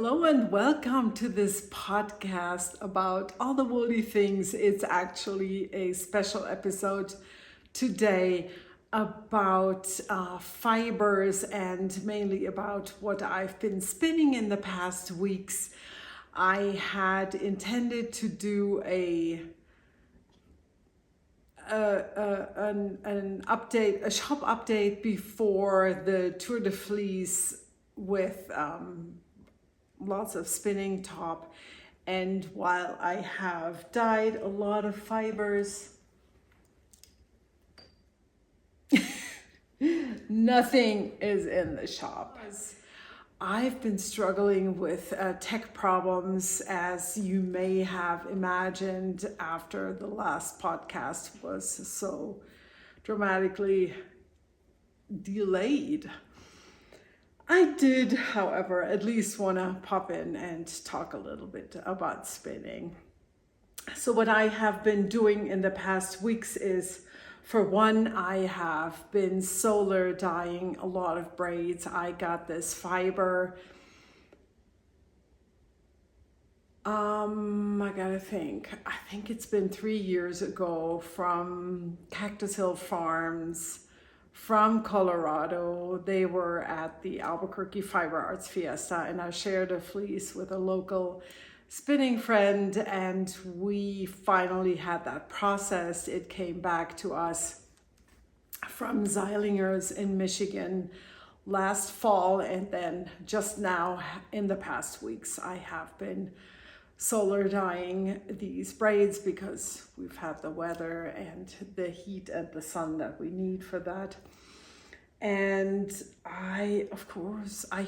Hello and welcome to this podcast about all the woolly things. It's actually a special episode today about fibers and mainly about what I've been spinning in the past weeks. I had intended to do an update, a shop update before the Tour de Fleece with lots of spinning top, and while I have dyed a lot of fibers, nothing is in the shop. I've been struggling with tech problems, as you may have imagined, after the last podcast was so dramatically delayed. I did, however, at least want to pop in and talk a little bit about spinning. So what I have been doing in the past weeks is, for one, I have been solar dyeing a lot of braids. I got this fiber. I gotta think. I think it's been 3 years ago, from Cactus Hill Farms from Colorado. They were at the Albuquerque Fiber Arts Fiesta, and I shared a fleece with a local spinning friend, and we finally had that processed. It came back to us from Zeilinger's in Michigan last fall, and then just now in the past weeks I have been solar dyeing these braids because we've had the weather and the heat and the sun that we need for that. And I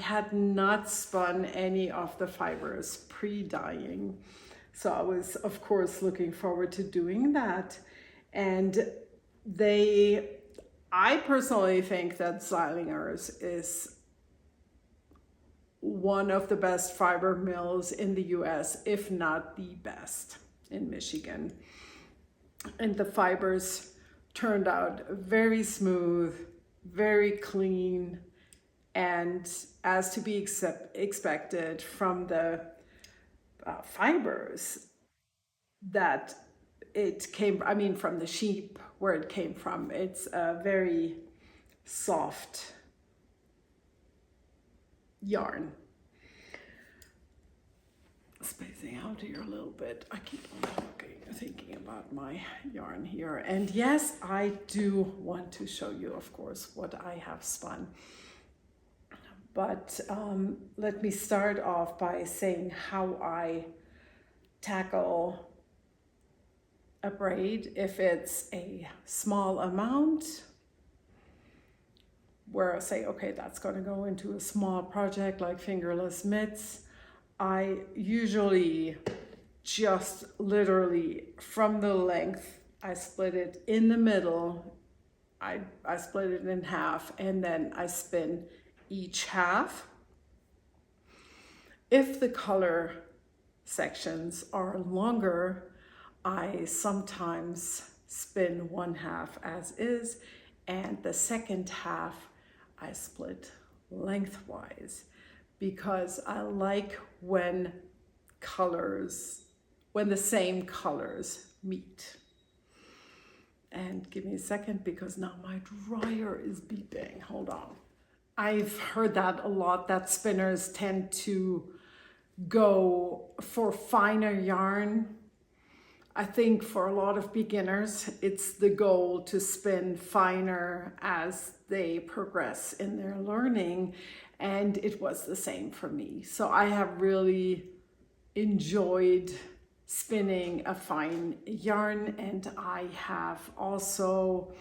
had not spun any of the fibers pre-dyeing. So I was, of course, looking forward to doing that. And I personally think that Zeilinger's is one of the best fiber mills in the US, if not the best, in Michigan. And the fibers turned out very smooth, very clean, and as to be expected from the fibers that it came, from the sheep where it came from. It's a very soft yarn. Spacing out here a little bit. I keep on thinking about my yarn here. And yes, I do want to show you, of course, what I have spun. But let me start off by saying how I tackle a braid. If it's a small amount, where I say, okay, that's going to go into a small project like fingerless mitts, I usually just literally from the length, I split it in the middle, I split it in half, and then I spin each half. If the color sections are longer, I sometimes spin one half as is, and the second half I split lengthwise, because I like when the same colors meet. And give me a second, because now my dryer is beeping. Hold on. I've heard that a lot, that spinners tend to go for finer yarn. I think for a lot of beginners, it's the goal to spin finer as they progress in their learning, and it was the same for me. So I have really enjoyed spinning a fine yarn, and I have also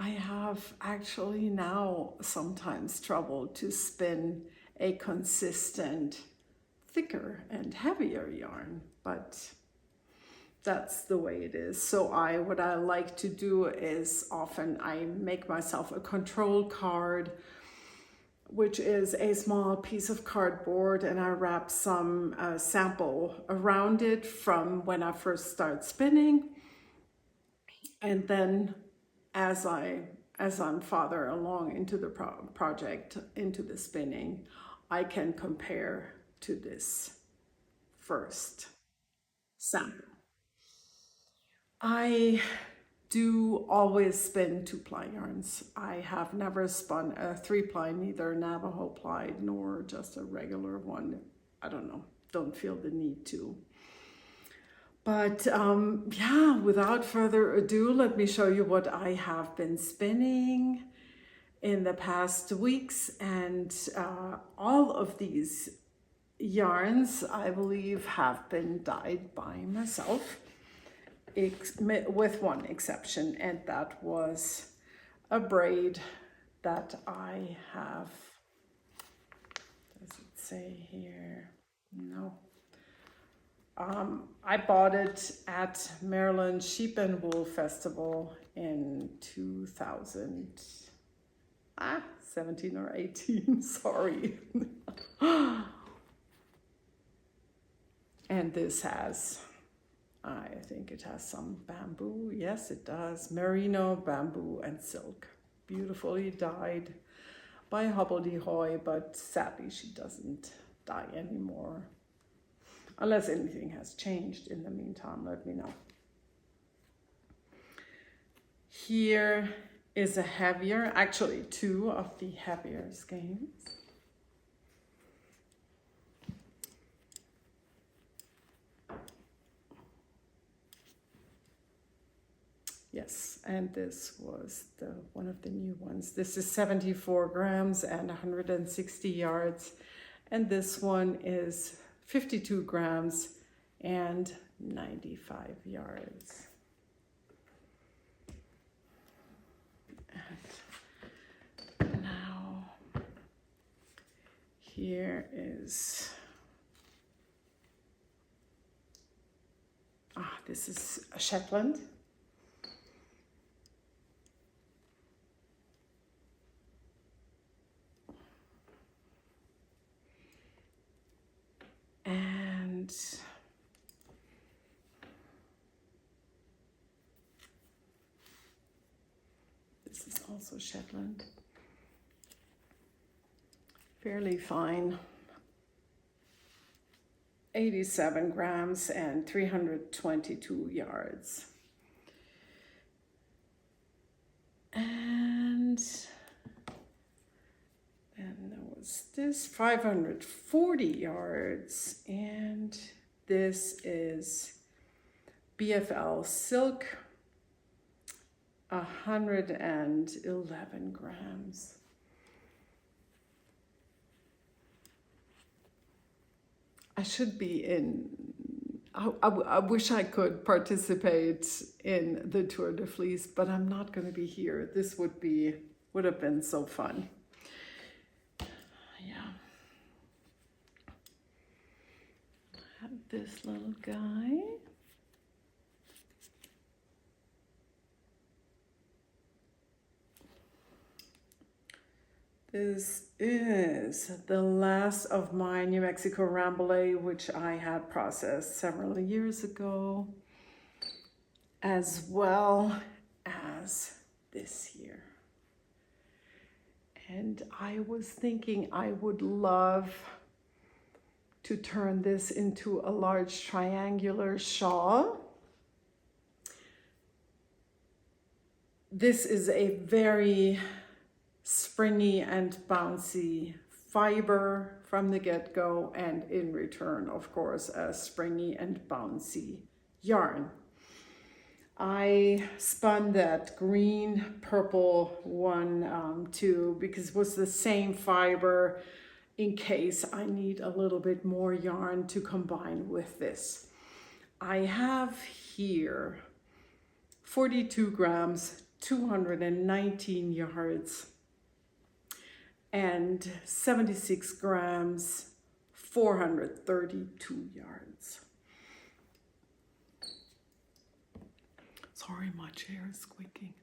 I have actually now sometimes trouble to spin a consistent, thicker and heavier yarn, but that's the way it is. So what I like to do is, often I make myself a control card, which is a small piece of cardboard, and I wrap some sample around it from when I first start spinning. And then as I'm farther along into the project, into the spinning, I can compare to this first sample. I do always spin 2-ply yarns. I have never spun a 3-ply, neither Navajo ply nor just a regular one. I don't know, don't feel the need to. But yeah, without further ado, let me show you what I have been spinning in the past weeks. And all of these yarns, I believe, have been dyed by myself, with one exception, and that was a braid that I have, does it say here? No. I bought it at Maryland Sheep and Wool Festival in 2017 or 18, sorry. And this has, I think it has some bamboo. Yes, it does. Merino, bamboo, and silk. Beautifully dyed by Hobbledehoy, but sadly she doesn't dye anymore. Unless anything has changed in the meantime, let me know. Here is a heavier, actually two of the heavier skeins. Yes, and this was one of the new ones. This is 74 grams and 160 yards. And this one is 52 grams and 95 yards. And now, here is, this is a Shetland. And this is also Shetland. Fairly fine. 87 grams and 322 yards. And then there was this 540 yards, and this is BFL silk, 111 grams. I should be in, I wish I could participate in the Tour de Fleece, but I'm not going to be here. This would have been so fun. Yeah. I have this little guy. This is the last of my New Mexico Rambouillet, which I had processed several years ago, as well as this here. And I was thinking I would love to turn this into a large triangular shawl. This is a very springy and bouncy fiber from the get-go, and in return, of course, a springy and bouncy yarn. I spun that green purple one too, because it was the same fiber in case I need a little bit more yarn to combine with this. I have here 42 grams, 219 yards, and 76 grams, 432 yards. Sorry, my chair is squeaking.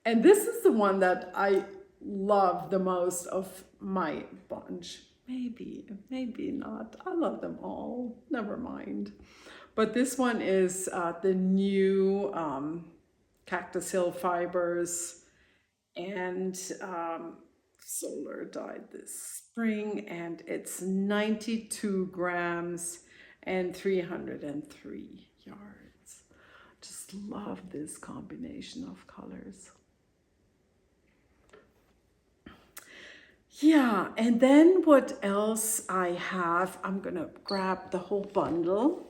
And this is the one that I love the most of my bunch. Maybe not. I love them all. Never mind. But this one is the new Cactus Hill fibers, and solar dyed this spring, and it's 92 grams and 303 yards. Just love this combination of colors. Yeah, and then what else I have, I'm gonna grab the whole bundle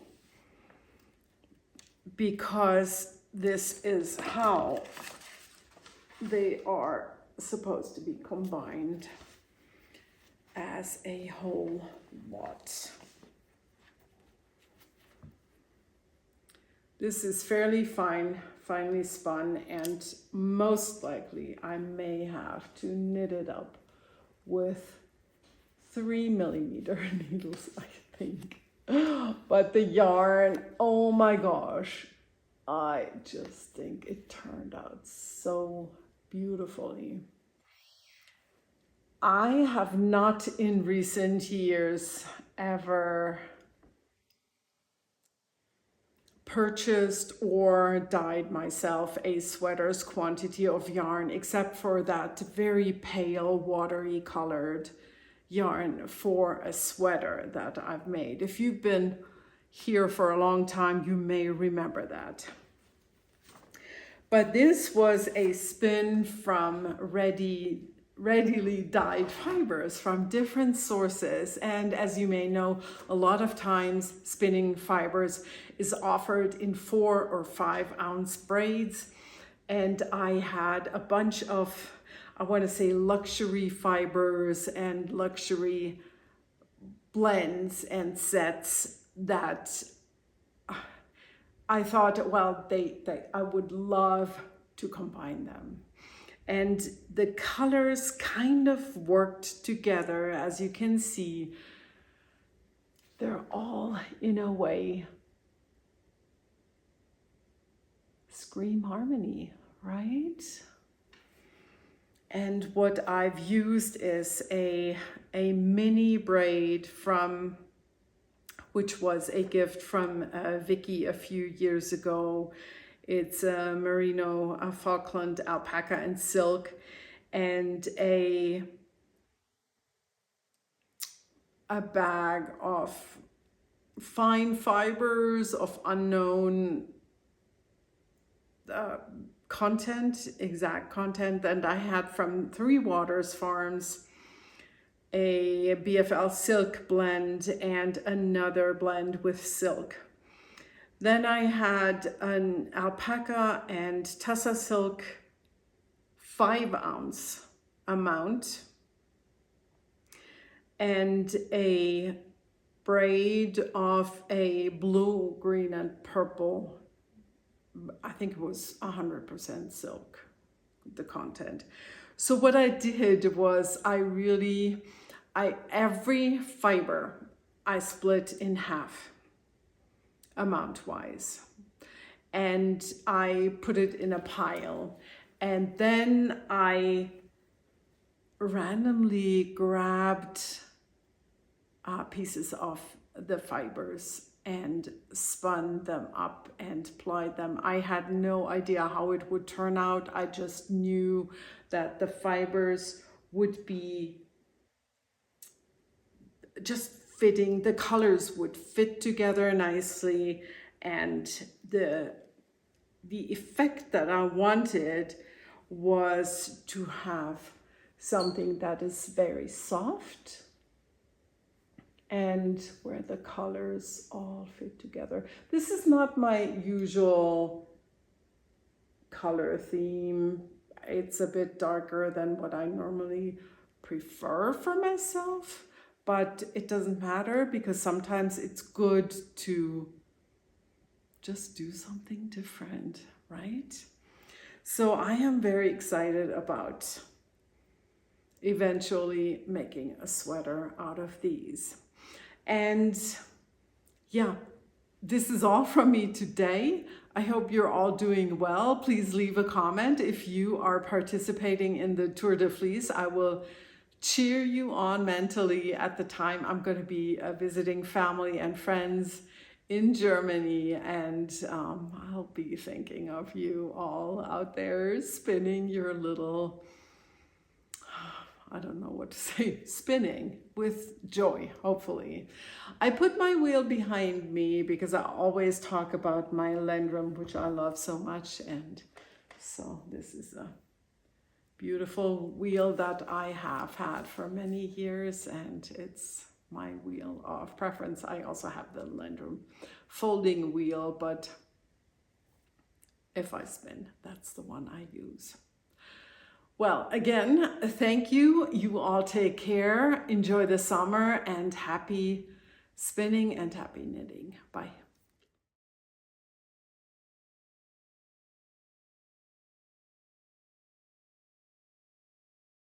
because this is how they are supposed to be combined as a whole lot. This is fairly finely spun, and most likely I may have to knit it up with 3mm needles, I think. But the yarn, oh my gosh, I just think it turned out so beautifully. I have not in recent years ever purchased or dyed myself a sweater's quantity of yarn, except for that very pale watery colored yarn for a sweater that I've made. If you've been here for a long time, you may remember that. But this was a spin from readily dyed fibers from different sources. And as you may know, a lot of times spinning fibers is offered in 4 or 5 ounce braids. And I had a bunch of, I want to say, luxury fibers and luxury blends and sets that I thought, well, I would love to combine them. And the colors kind of worked together. As you can see, they're all in a way scream harmony, right? And what I've used is a mini braid from, which was a gift from Vicky a few years ago. It's a merino, a Falkland alpaca and silk, and a bag of fine fibers of unknown content, exact content. And I had from Three Waters Farms a BFL silk blend and another blend with silk. Then I had an alpaca and Tussa silk 5 ounce amount and a braid of a blue, green, and purple. I think it was 100% silk, the content. So what I did was every fiber I split in half amount wise, and I put it in a pile, and then I randomly grabbed pieces of the fibers and spun them up and plied them. I had no idea how it would turn out. I just knew that the fibers would be just fitting, the colors would fit together nicely, and the effect that I wanted was to have something that is very soft and where the colors all fit together. This is not my usual color theme. It's a bit darker than what I normally prefer for myself. But it doesn't matter, because sometimes it's good to just do something different, right? So I am very excited about eventually making a sweater out of these. And yeah, this is all from me today. I hope you're all doing well. Please leave a comment if you are participating in the Tour de Fleece. I will cheer you on mentally at the time I'm going to be visiting family and friends in Germany, and I'll be thinking of you all out there spinning your little, I don't know what to say, spinning with joy, hopefully. I put my wheel behind me because I always talk about my Lendrum, which I love so much, and so this is a beautiful wheel that I have had for many years, and it's my wheel of preference. I also have the Lendrum folding wheel, but if I spin, that's the one I use. Well, again, thank you. You all take care. Enjoy the summer, and happy spinning and happy knitting. Bye.